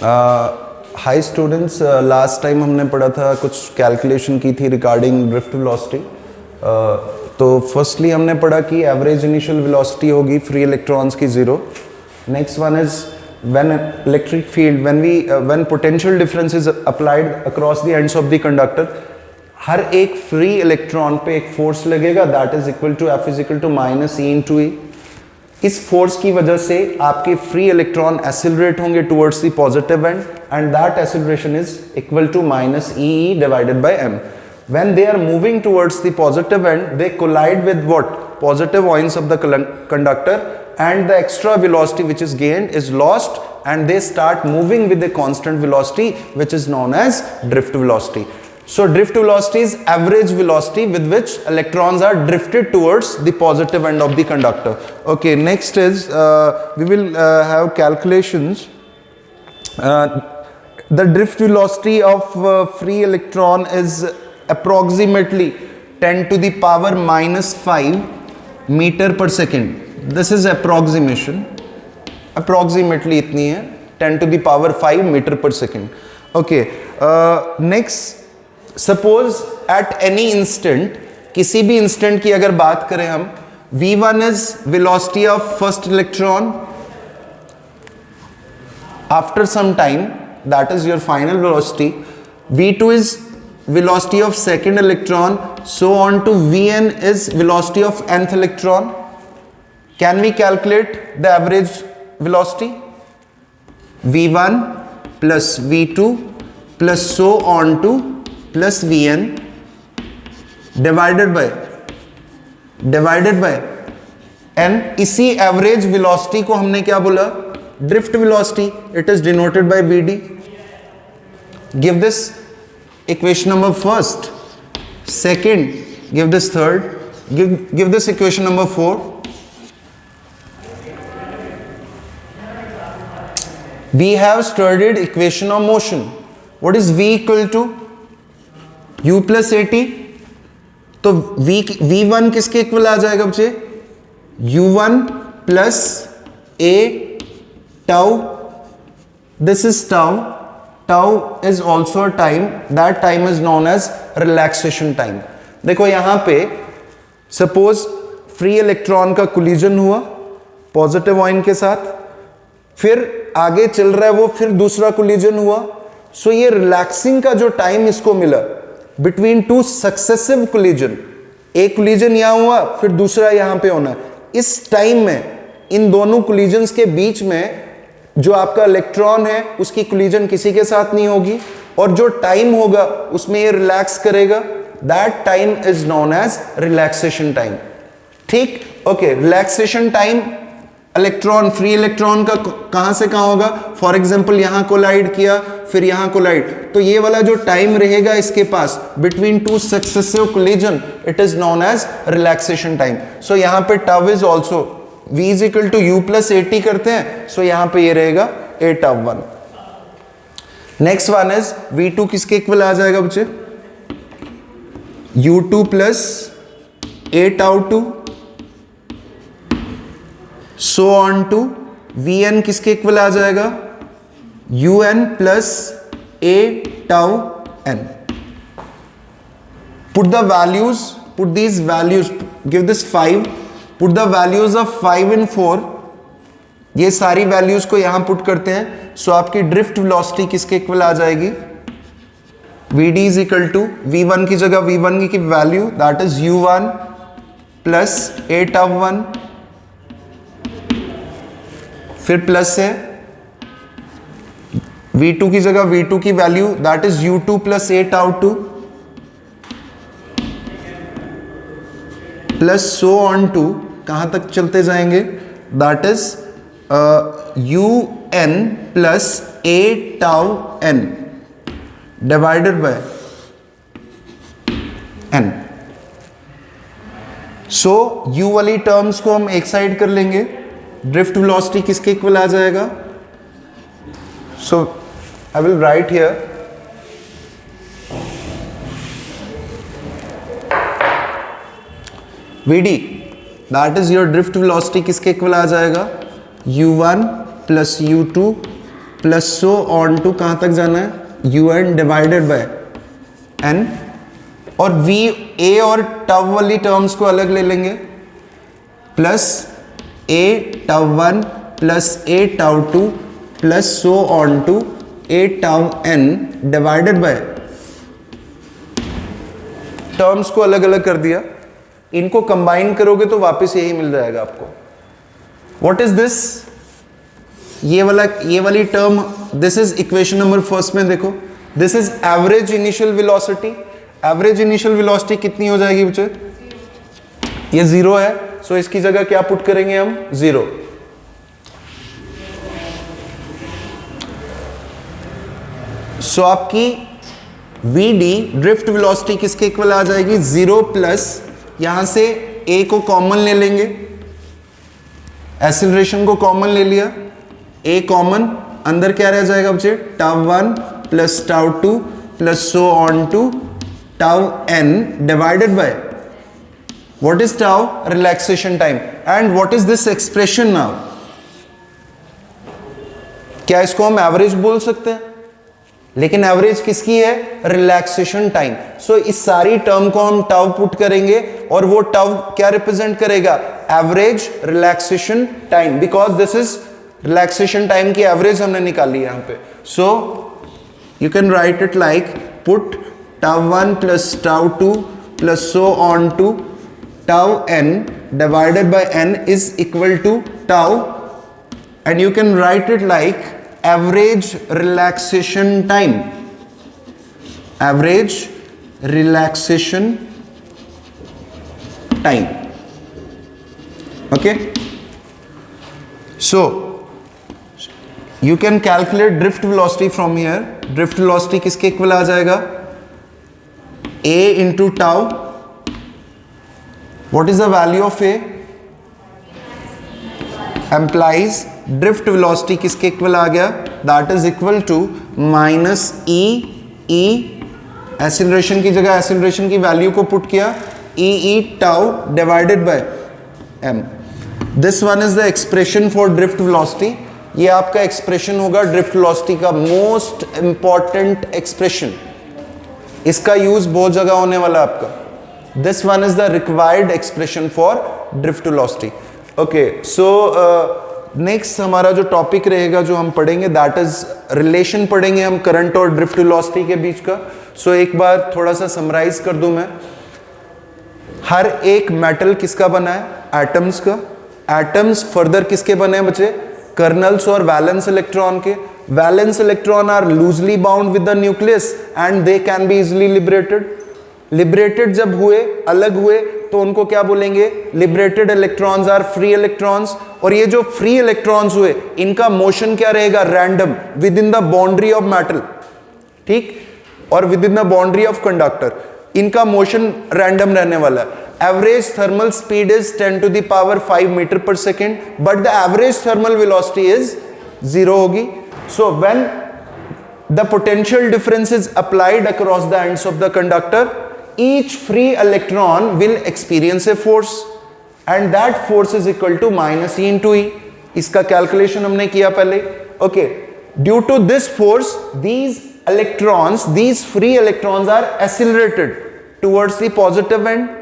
High students, last time हमने पढ़ा था, कुछ कैलकुलेशन की थी रिगार्डिंग ड्रिफ्ट वेलोसिटी। तो फर्स्टली हमने पढ़ा कि एवरेज इनिशियल वेलोसिटी होगी फ्री इलेक्ट्रॉन्स की 0। Next one is when electric field, when potential difference is applied across the ends of the conductor, हर एक फ्री इलेक्ट्रॉन पे एक फोर्स लगेगा, that is equal to F is equal to minus e into E. इस force की वजह से आपके फ्री इलेक्ट्रॉन एक्सिलरेट होंगे towards the positive end, and that acceleration is equal to minus e divided by m। when they are moving towards the positive end, they collide with what? Positive ions of the conductor, and the extra velocity which is gained is lost, and they start moving with a constant velocity which is known as drift velocity. So drift velocity is average velocity with which electrons are drifted towards the positive end of the conductor. Okay, next is we will have calculations. The drift velocity of free electron is approximately 10 to the power minus 5 meter per second. This is approximation. Approximately इतनी है, 10 to the power 5 meter per second. Okay, next, suppose at any instant, किसी भी instant की अगर बात करें हम, v1 is velocity of first electron after some time, that is your final velocity. v2 is velocity of second electron, so on to vn is velocity of nth electron. Can we calculate the average velocity? v1 plus v2 plus so on to plus vn divided by n. इसी average velocity को हमने क्या बोला? Drift velocity. It is denoted by vd. Give this equation number first, second, give this third, give this equation number 4. We have studied equation of motion. What is v equal to? U plus at. तो v1 किसके equal आ जाएगा बच्चे? u1 plus a tau. This is tau. Tau is also a time. That time is known as relaxation time. देखो यहाँ पे suppose free electron का collision हुआ positive ion के साथ, फिर आगे चल रहा है वो, फिर दूसरा collision हुआ, so ये relaxing का जो time इसको मिला between two successive collision, एक collision यहाँ हुआ फिर दूसरा यहाँ पे होना, इस time में इन दोनों collisions के बीच में जो आपका इलेक्ट्रॉन है उसकी कोलिजन किसी के साथ नहीं होगी, और जो टाइम होगा उसमें ये रिलैक्स करेगा, that time is known as relaxation time. ठीक, okay, relaxation time electron, free electron का कहां से कहां होगा? फॉर एग्जांपल यहां कोलाइड किया, फिर यहां कोलाइड, तो ये वाला जो टाइम रहेगा इसके पास between two successive collision, it is known as relaxation time. So यहां पे tau is also v is equal to u plus at करते हैं, सो यहां पे ये रहेगा a tau 1. Next one is v2 किसके इक्वल आ जाएगा बच्चे? u2 plus a tau 2, so on to vn किसके इक्वल आ जाएगा? un plus a tau n. Put the values, put these values, give this 5, put the values of 5 and 4, ये सारी values को यहां पुट करते हैं, सो आपकी ड्रिफ्ट वेलोसिटी किसके इक्वल आ जाएगी? vd is equal to v1 की जगह v1 की value that is u1 plus a tau 1, फिर प्लस है v2 की जगह v2 की value that is u2 plus a tau 2 plus so on to, कहां तक चलते जाएंगे? That is un plus a tau n divided by n. So u वाली टर्म्स को हम एक साइड कर लेंगे, ड्रिफ्ट वेलोसिटी किसके इक्वल आ जाएगा? So I will write here vd, that is your drift velocity किसके इक्वल आ जाएगा? u1 plus u2 plus so on to कहाँ तक जाना है, u n divided by n, और वी ए और टव वाली टर्म्स को अलग ले लेंगे, plus a tau one plus a tau two plus so on to a tau n divided by, terms को अलग अलग कर दिया, इनको कंबाइन करोगे तो वापस यही मिल जाएगा आपको। व्हाट इज दिस, ये वाली term, this is equation number first में देखो, this is average initial velocity. Average initial velocity कितनी हो जाएगी बच्चे, ये 0 है, सो इसकी जगह क्या पुट करेंगे हम, 0। सो आपकी vd ड्रिफ्ट वेलोसिटी किसके इक्वल आ जाएगी, 0 प्लस, यहां से a को कॉमन ले लेंगे, एक्सीलरेशन को कॉमन ले लिया, a कॉमन, अंदर क्या रह जाएगा बच्चे, tau 1 plus tau 2 plus so on to tau n divided by, what is tau, relaxation time. And what is this expression now, क्या इसको हम एवरेज बोल सकते हैं, लेकिन एवरेज किसकी है, रिलैक्सेशन टाइम। सो इस सारी टर्म को हम टाउ पुट करेंगे और वो टाउ क्या रिप्रेजेंट करेगा, average relaxation time, because this is relaxation time की एवरेज हमने निकाली यहां पे। So you can write it like put tau 1 plus tau 2 plus so on to tau n divided by n is equal to tau, and you can write it like average relaxation time, average relaxation time, okay. So you can calculate drift velocity from here. drift velocity किसके equal आ जाएगा, a into tau. What is the value of a, implies drift velocity किसके equal आ गया, that is equal to minus e acceleration की जगह acceleration की value को put किया, e tau divided by m. This one is the expression for drift velocity. ये आपका expression होगा ड्रिफ्ट वेलोसिटी का, मोस्ट इंपॉर्टेंट एक्सप्रेशन, इसका यूज बहुत जगह होने वाला आपका। This one is the required expression for drift velocity. Okay, so next हमारा जो टॉपिक रहेगा जो हम पढ़ेंगे, that is रिलेशन पढ़ेंगे हम करंट और ड्रिफ्ट वेलोसिटी के बीच का। So एक बार थोड़ा सा समराइज कर दूं मैं, हर एक मेटल किसका बना है, एटम्स का। एटम्स फर्दर किसके बने हैं बच्चे, कर्नल्स और वैलेंस इलेक्ट्रॉन के। Valence electron are loosely bound with the nucleus and they can be easily liberated. Liberated जब हुए, अलग हुए, तो उनको क्या बोलेंगे, liberated electrons are free electrons. और ये जो फ्री इलेक्ट्रॉन्स हुए, इनका मोशन क्या रहेगा, random, within the boundary of metal, ठीक, और within the boundary of conductor, इनका मोशन रैंडम रहने वाला है। Average thermal speed is 10 to the power 5 metre per second, but the average thermal velocity is 0 होगी। So when the potential difference is applied across the ends of the conductor, each free electron will experience a force and that force is equal to minus E into E. इसका calculation हमने किया पहले, okay. Due to this force, these electrons, these free electrons are accelerated towards the positive end.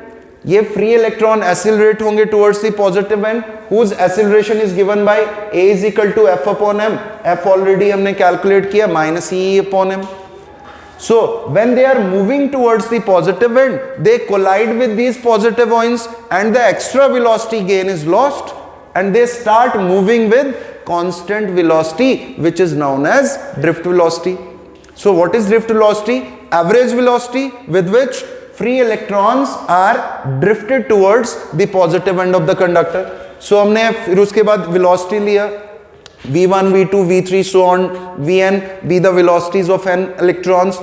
ये free electron accelerate होंगे towards the positive and, whose acceleration is given by a is equal to f upon m. f already हमने calculate किया, minus e upon m. So when they are moving towards the positive end, they collide with these positive ions and the extra velocity gain is lost and they start moving with constant velocity, which is known as drift velocity. So what is drift velocity? Average velocity with which free electrons are drifted towards the positive end of the conductor. So हमने फिर उसके बाद velocity लिया, v1, v2, v3, so on, vn be the velocities of n electrons.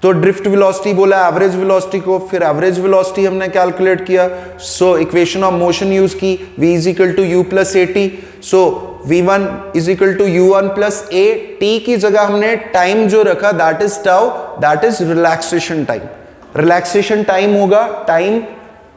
तो drift velocity बोला average velocity को, फिर average velocity हमने कैलकुलेट किया। So equation of motion use की, v is equal to u plus a t. So v1 is equal to u1 plus a t की जगह हमने टाइम जो रखा that is tau, that is relaxation time. Relaxation time होगा time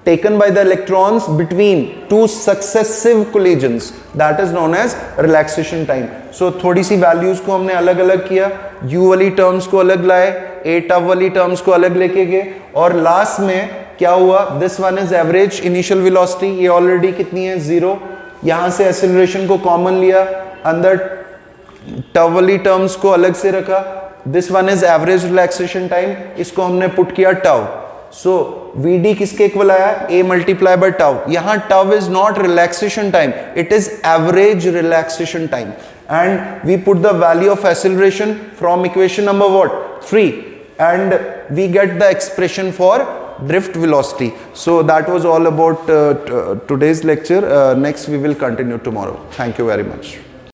taken by the electrons between two successive collisions, that is known as relaxation time. So थोड़ी सी values को हमने अलग अलग किया, u वाली terms को अलग लाए, a tau वाली terms को अलग लेके गए, और last में क्या हुआ, this one is average initial velocity, ये already कितनी है 0, यहाँ से acceleration को common लिया, अंदर tau वाली terms को अलग से रखा, this one is average relaxation time, इसको हमने put किया tau. So Vd किसके इक्वल आया, a multiply by tau. यहाँ tau is not relaxation time, it is average relaxation time, and we put the value of acceleration from equation number what, 3, and we get the expression for drift velocity. So that was all about today's lecture. Next we will continue tomorrow. Thank you very much.